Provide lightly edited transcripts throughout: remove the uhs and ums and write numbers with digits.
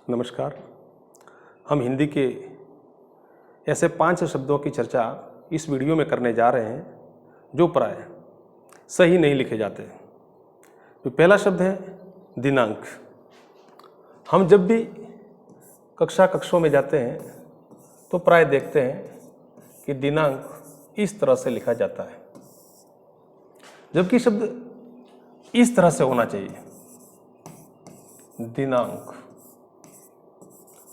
नमस्कार। हम हिंदी के ऐसे 5 शब्दों की चर्चा इस वीडियो में करने जा रहे हैं जो प्राय सही नहीं लिखे जाते। तो पहला शब्द है दिनांक। हम जब भी कक्षों में जाते हैं तो प्राय देखते हैं कि दिनांक इस तरह से लिखा जाता है, जबकि शब्द इस तरह से होना चाहिए। दिनांक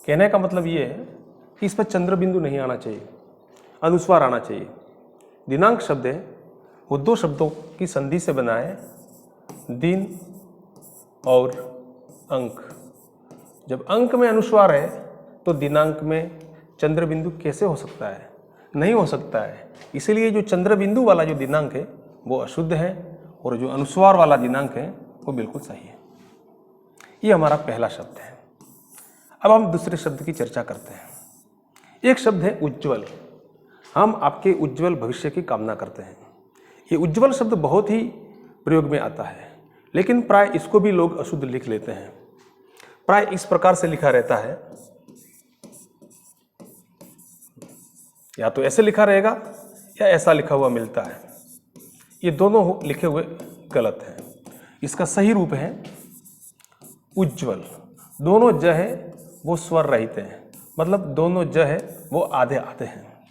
कहने का मतलब ये है कि इस पर चंद्र बिंदु नहीं आना चाहिए, अनुस्वार आना चाहिए। दिनांक शब्द है वो 2 शब्दों की संधि से बना है, दिन और अंक। जब अंक में अनुस्वार है तो दिनांक में चंद्र बिंदु कैसे हो सकता है? नहीं हो सकता है। इसीलिए जो चंद्र बिंदु वाला जो दिनांक है वो अशुद्ध है और जो अनुस्वार वाला दिनांक है वो बिल्कुल सही है। ये हमारा पहला शब्द है। अब हम दूसरे शब्द की चर्चा करते हैं। एक शब्द है उज्ज्वल। हम आपके उज्ज्वल भविष्य की कामना करते हैं। ये उज्ज्वल शब्द बहुत ही प्रयोग में आता है, लेकिन प्राय इसको भी लोग अशुद्ध लिख लेते हैं। प्राय इस प्रकार से लिखा रहता है, या तो ऐसे लिखा रहेगा या ऐसा लिखा हुआ मिलता है। ये दोनों लिखे हुए गलत हैं। इसका सही रूप है उज्ज्वल। दोनों ज है वो स्वर रहित हैं, मतलब दोनों ज है वो आधे आधे हैं।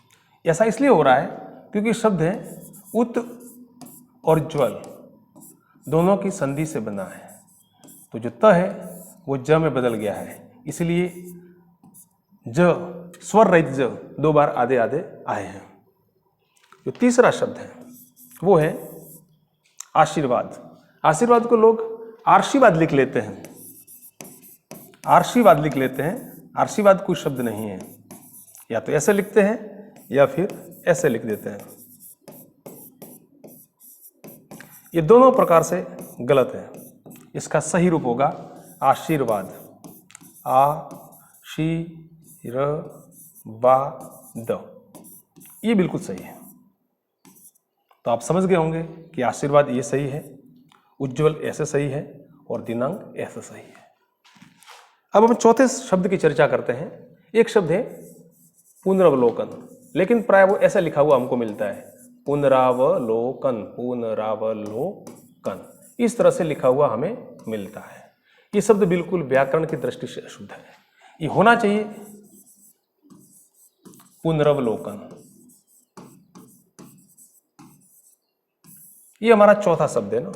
ऐसा इसलिए हो रहा है क्योंकि शब्द है उत और ज्वल, दोनों की संधि से बना है। तो जो त है वो ज में बदल गया है, इसलिए ज स्वर रहित ज 2 बार आधे आधे आए हैं। जो तीसरा शब्द है वो है आशीर्वाद। आशीर्वाद को लोग आशीर्वाद लिख लेते हैं, आशीर्वाद लिख लेते हैं। आशीर्वाद कोई शब्द नहीं है। या तो ऐसे लिखते हैं या फिर ऐसे लिख देते हैं। ये दोनों प्रकार से गलत है। इसका सही रूप होगा आशीर्वाद। आ-शी-र-बा-द। ये बिल्कुल सही है। तो आप समझ गए होंगे कि आशीर्वाद ये सही है, उज्ज्वल ऐसे सही है और दिनांक ऐसे सही है। अब हम चौथे शब्द की चर्चा करते हैं। एक शब्द है पुनरावलोकन, लेकिन प्राय वो ऐसा लिखा हुआ हमको मिलता है, पुनरावलोकन, पुनरावलोकन। इस तरह से लिखा हुआ हमें मिलता है। ये शब्द बिल्कुल व्याकरण की दृष्टि से अशुद्ध है। ये होना चाहिए पुनरावलोकन। ये हमारा चौथा शब्द है ना।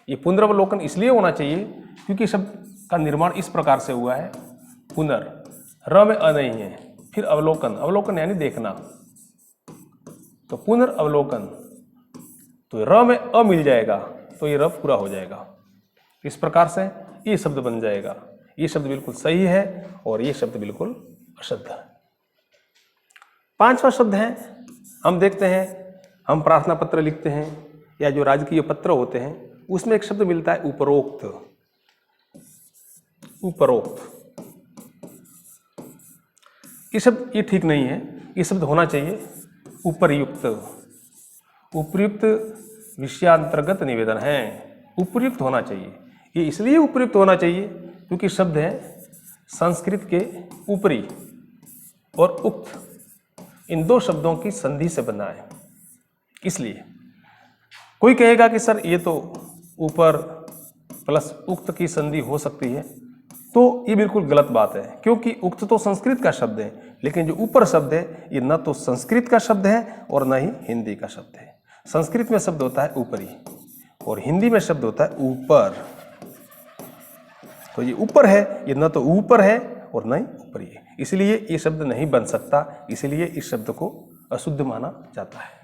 ये पुनरावलोकन इसलिए होना चाहिए क्योंकि शब्द का निर्माण इस प्रकार से हुआ है, पुनर, र में अ नहीं है, फिर अवलोकन, अवलोकन यानी देखना, तो पुनर्अवलोकन, तो र में अ मिल जाएगा तो ये र पूरा हो जाएगा। इस प्रकार से ये शब्द बन जाएगा। ये शब्द बिल्कुल सही है और ये शब्द बिल्कुल अशुद्ध है। 5वां शब्द है, हम देखते हैं, हम प्रार्थना पत्र लिखते हैं या जो राजकीय पत्र होते हैं उसमें एक शब्द मिलता है उपरोक्त। उपरोक्त ये शब्द ये ठीक नहीं है। ये शब्द होना चाहिए उपर्युक्त। उपर्युक्त विषयांतर्गत निवेदन है, उपर्युक्त होना चाहिए। ये इसलिए उपर्युक्त होना चाहिए क्योंकि शब्द है संस्कृत के ऊपरी और उक्त, इन 2 शब्दों की संधि से बना है। इसलिए कोई कहेगा कि सर ये तो ऊपर प्लस उक्त की संधि हो सकती है, तो ये बिल्कुल गलत बात है, क्योंकि उक्त तो संस्कृत का शब्द है, लेकिन जो ऊपर शब्द है ये न तो संस्कृत का शब्द है और न ही हिंदी का शब्द है। संस्कृत में शब्द होता है ऊपरी और हिंदी में शब्द होता है ऊपर। तो ये ऊपर है, ये न तो ऊपर है और न ही ऊपरी है, इसलिए ये शब्द नहीं बन सकता। इसलिए इस शब्द को अशुद्ध माना जाता है।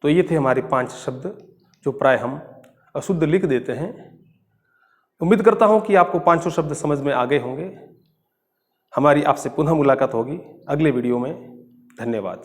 तो ये थे हमारे 5 शब्द जो प्राय हम अशुद्ध लिख देते हैं। उम्मीद करता हूं कि आपको 500 शब्द समझ में आ गए होंगे। हमारी आपसे पुनः मुलाकात होगी अगले वीडियो में। धन्यवाद।